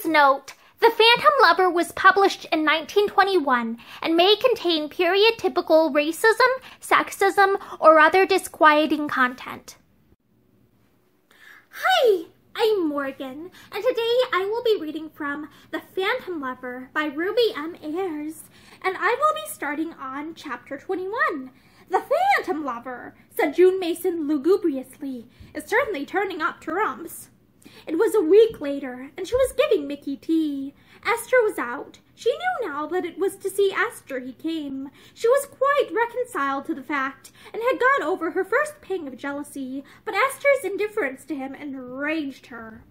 Please note, The Phantom Lover was published in 1921 and may contain period-typical racism, sexism, or other disquieting content. Hi, I'm Morgan, and today I will be reading from The Phantom Lover by Ruby M. Ayres, and I will be starting on Chapter 21. The Phantom Lover, said June Mason lugubriously, is certainly turning up trumps. It was a week later, and she was giving Mickey tea. Esther was out. She knew now that it was to see Esther he came. She was quite reconciled to the fact, and had got over her first pang of jealousy, but Esther's indifference to him enraged her.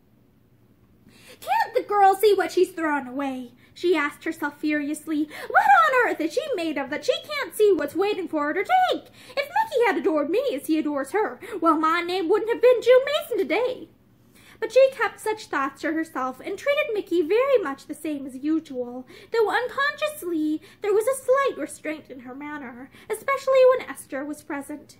"Can't the girl see what she's throwing away?" she asked herself furiously. "What on earth is she made of that she can't see what's waiting for her to take? If Mickey had adored me as he adores her, well, my name wouldn't have been June Mason today." But she kept such thoughts to herself and treated Mickey very much the same as usual, though unconsciously there was a slight restraint in her manner, especially when Esther was present.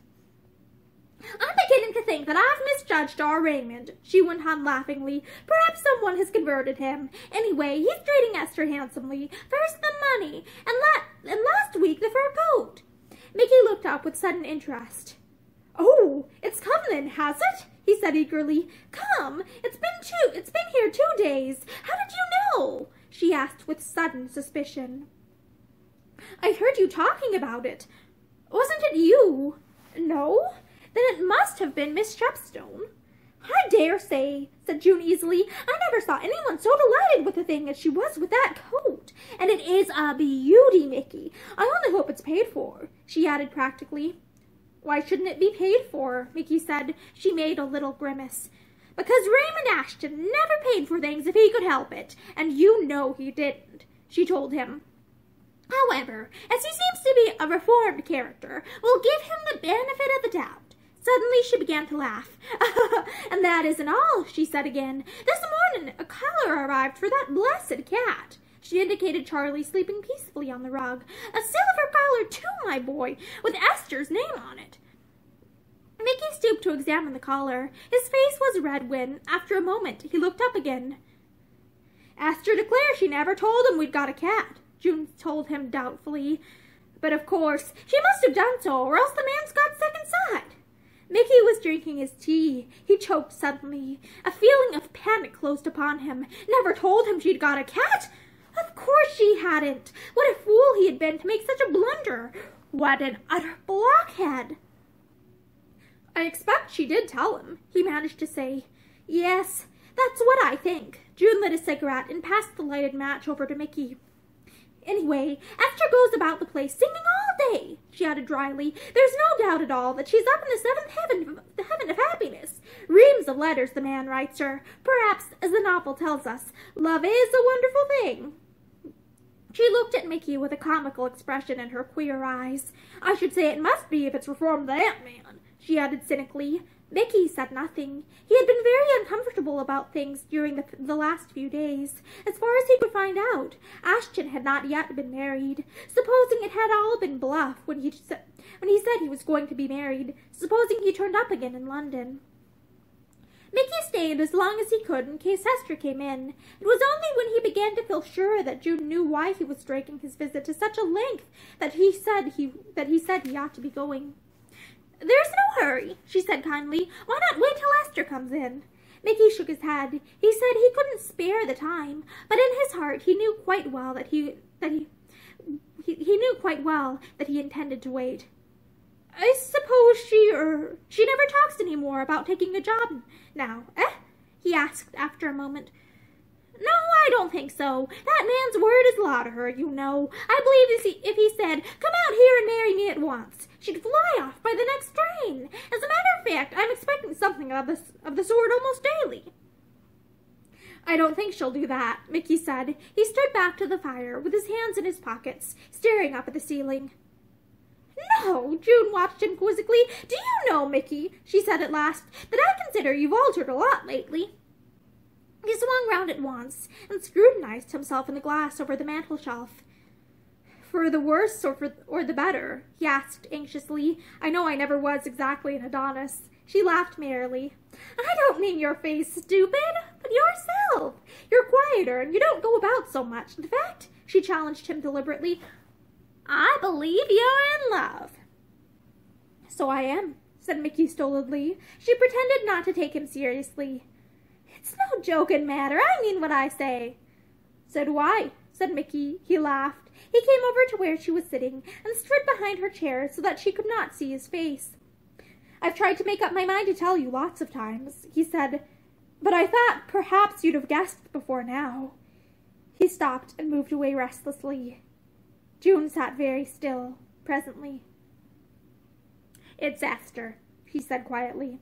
"I'm beginning to think that I've misjudged our Raymond," she went on laughingly. "Perhaps someone has converted him. Anyway, he's treating Esther handsomely. First the money, and last week the fur coat." Mickey looked up with sudden interest. "Oh, it's come then, has it?" he said eagerly. "Come, it's been here 2 days. How did you know?" she asked with sudden suspicion. "I heard you talking about it. Wasn't it you?" "No? Then it must have been Miss Shepstone." "I dare say," said June easily. "I never saw anyone so delighted with the thing as she was with that coat. And it is a beauty, Mickey. I only hope it's paid for," she added practically. "Why shouldn't it be paid for?" Mickey said. She made a little grimace. "Because Raymond Ashton never paid for things if he could help it, and you know he didn't," she told him. "However, as he seems to be a reformed character, we'll give him the benefit of the doubt." Suddenly she began to laugh. "And that isn't all," she said again. "This morning a collar arrived for that blessed cat." She indicated Charlie sleeping peacefully on the rug. "A silver collar too, my boy, with Esther's name on it." Mickey stooped to examine the collar. His face was red when, after a moment, he looked up again. "Esther declares she never told him we'd got a cat," June told him doubtfully. "But of course, she must have done so, or else the man's got second sight." Mickey was drinking his tea. He choked suddenly. A feeling of panic closed upon him. Never told him she'd got a cat? Of course she hadn't. What a fool he had been to make such a blunder. What an utter blockhead. "I expect she did tell him," he managed to say. "Yes, that's what I think." June lit a cigarette and passed the lighted match over to Mickey. "Anyway, Esther goes about the place singing all day," she added dryly. "There's no doubt at all that she's up in the seventh heaven, the heaven of happiness. Reams of letters the man writes her. Perhaps, as the novel tells us, love is a wonderful thing." She looked at Mickey with a comical expression in her queer eyes. "I should say it must be if it's reformed that man," she added cynically. Mickey said nothing. He had been very uncomfortable about things during the last few days. As far as he could find out, Ashton had not yet been married. Supposing it had all been bluff when he said he was going to be married, supposing he turned up again in London. Mickey stayed as long as he could in case Esther came in. It was only when he began to feel sure that June knew why he was dragging his visit to such a length that he said he ought to be going. "There's no hurry," she said kindly. "Why not wait till Esther comes in?" Mickey shook his head. He said he couldn't spare the time, but in his heart he knew quite well that he intended to wait. "I suppose she never talks any more about taking a job now, eh?" he asked after a moment. "No, I don't think so. That man's word is law to her, you know. I believe if he said, 'Come out here and marry me at once,' she'd fly off by the next train. As a matter of fact, I'm expecting something of the sort almost daily." "I don't think she'll do that," Mickey said. He stood back to the fire with his hands in his pockets, staring up at the ceiling. "No," June watched him quizzically. "Do you know, Mickey," she said at last, "that I consider you've altered a lot lately?" He swung round at once and scrutinized himself in the glass over the mantel-shelf. "For the worse or the better?" he asked anxiously. "I know I never was exactly an Adonis." She laughed merrily. "I don't mean your face, stupid, but yourself. You're quite quieter and you don't go about so much. In fact, she challenged him deliberately, I believe you're in love. So I am, said Mickey stolidly. She pretended not to take him seriously. It's no joking matter. I mean what I say. So do I, said Mickey. He laughed. He came over to where she was sitting and stood behind her chair so that she could not see his face. I've tried to make up my mind to tell you lots of times, he said, but I thought perhaps you'd have guessed before now. He stopped and moved away restlessly. June sat very still, presently. It's Esther, he said quietly.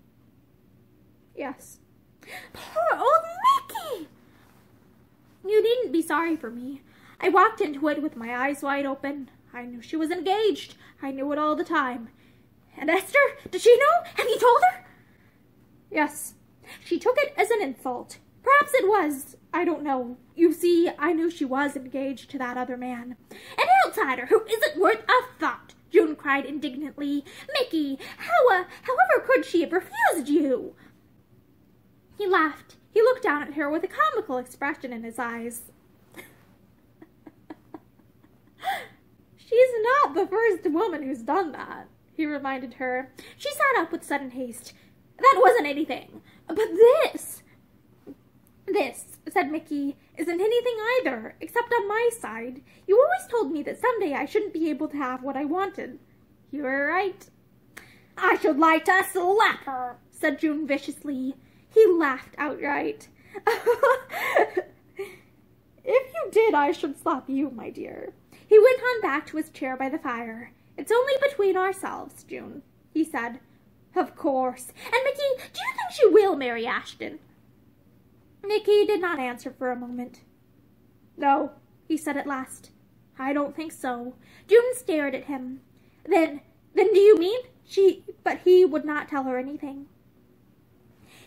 Yes. Poor old Mickey! You needn't be sorry for me. I walked into it with my eyes wide open. I knew she was engaged. I knew it all the time. And Esther, did she know? Have you told her? Yes. She took it as an insult. Perhaps it was. I don't know. You see, I knew she was engaged to that other man. An outsider who isn't worth a thought, June cried indignantly. Mickey, however could she have refused you? He laughed. He looked down at her with a comical expression in his eyes. She's not the first woman who's done that, he reminded her. She sat up with sudden haste. That wasn't anything. But this, said Mickey, isn't anything either, except on my side. You always told me that someday I shouldn't be able to have what I wanted. You were right. I should like to slap her, said June viciously. He laughed outright. If you did, I should slap you, my dear. He went on back to his chair by the fire. It's only between ourselves, June, he said. Of course. And Mickey, do you think she will marry Ashton? Mickey did not answer for a moment. No, he said at last. I don't think so. June stared at him. Then do you mean? But he would not tell her anything.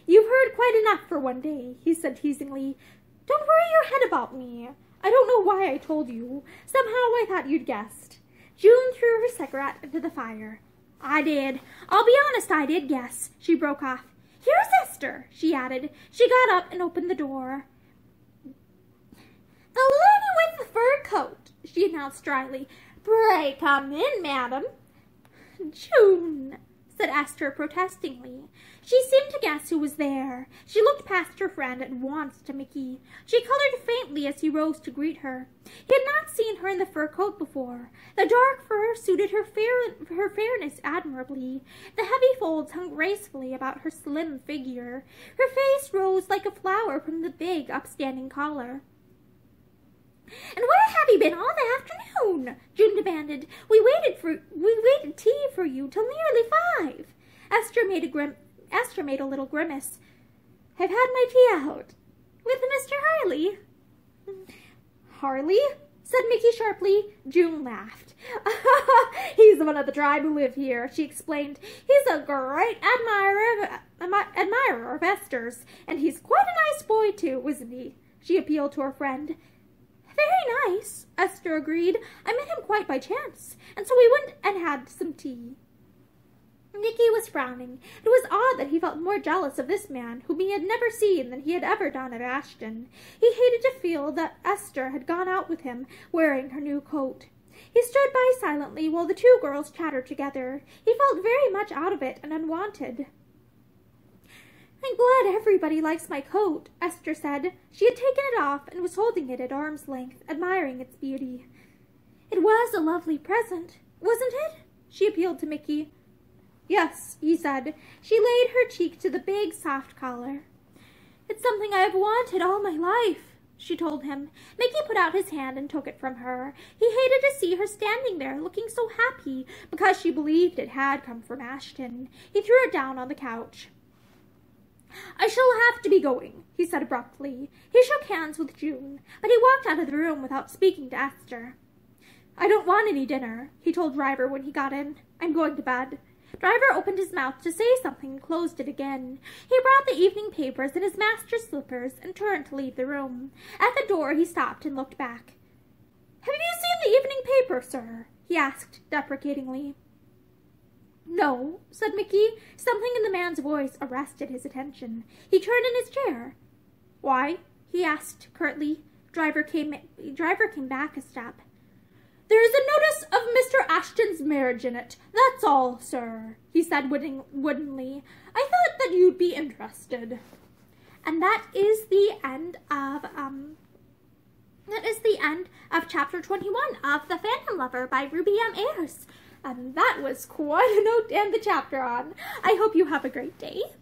You've heard quite enough for one day, he said teasingly. Don't worry your head about me. I don't know why I told you. Somehow I thought you'd guessed. June threw her cigarette into the fire. I did. I'll be honest, I did guess. She broke off. Here's Esther, she added. She got up and opened the door. The lady with the fur coat, she announced dryly. Pray come in, madam. June, said Esther protestingly. She seemed to guess who was there. She looked past her friend at once to Mickey. She colored faintly as he rose to greet her. He had not seen her in the fur coat before. The dark fur suited her fairness admirably. The heavy folds hung gracefully about her slim figure. Her face rose like a flower from the big, upstanding collar. And where have you been all the afternoon? June demanded. We waited tea for you till nearly 5. Esther made a little grimace. I've had my tea out. With Mr. Harley. Harley? Said Mickey sharply. June laughed. He's one of the tribe who live here, she explained. He's a great admirer of Esther's, and he's quite a nice boy, too, isn't he? She appealed to her friend. Very nice, Esther agreed. I met him quite by chance, and so we went and had some tea. Mickey was frowning. It was odd that he felt more jealous of this man, whom he had never seen, than he had ever done of Ashton. He hated to feel that Esther had gone out with him, wearing her new coat. He stood by silently while the two girls chattered together. He felt very much out of it and unwanted. I'm glad everybody likes my coat, Esther said. She had taken it off and was holding it at arm's length, admiring its beauty. It was a lovely present, wasn't it? She appealed to Mickey. Yes, he said. She laid her cheek to the big, soft collar. It's something I have wanted all my life, she told him. Mickey put out his hand and took it from her. He hated to see her standing there, looking so happy, because she believed it had come from Ashton. He threw it down on the couch. I shall have to be going, he said abruptly. He shook hands with June, but he walked out of the room without speaking to Esther. I don't want any dinner, he told Driver when he got in. I'm going to bed. Driver opened his mouth to say something and closed it again. He brought the evening papers and his master's slippers and turned to leave the room. At the door he stopped and looked back. Have you seen the evening paper, sir? He asked deprecatingly. No, said Mickey. Something in the man's voice arrested his attention. He turned in his chair. Why? he asked curtly. Driver came back a step. "There is a notice of Mr. Ashton's marriage in it, that's all, sir," he said woodenly. "I thought that you'd be interested." And that is the end of chapter 21 of The Phantom Lover by Ruby M. Ayres. And that was quite a note to end the chapter on. I hope you have a great day.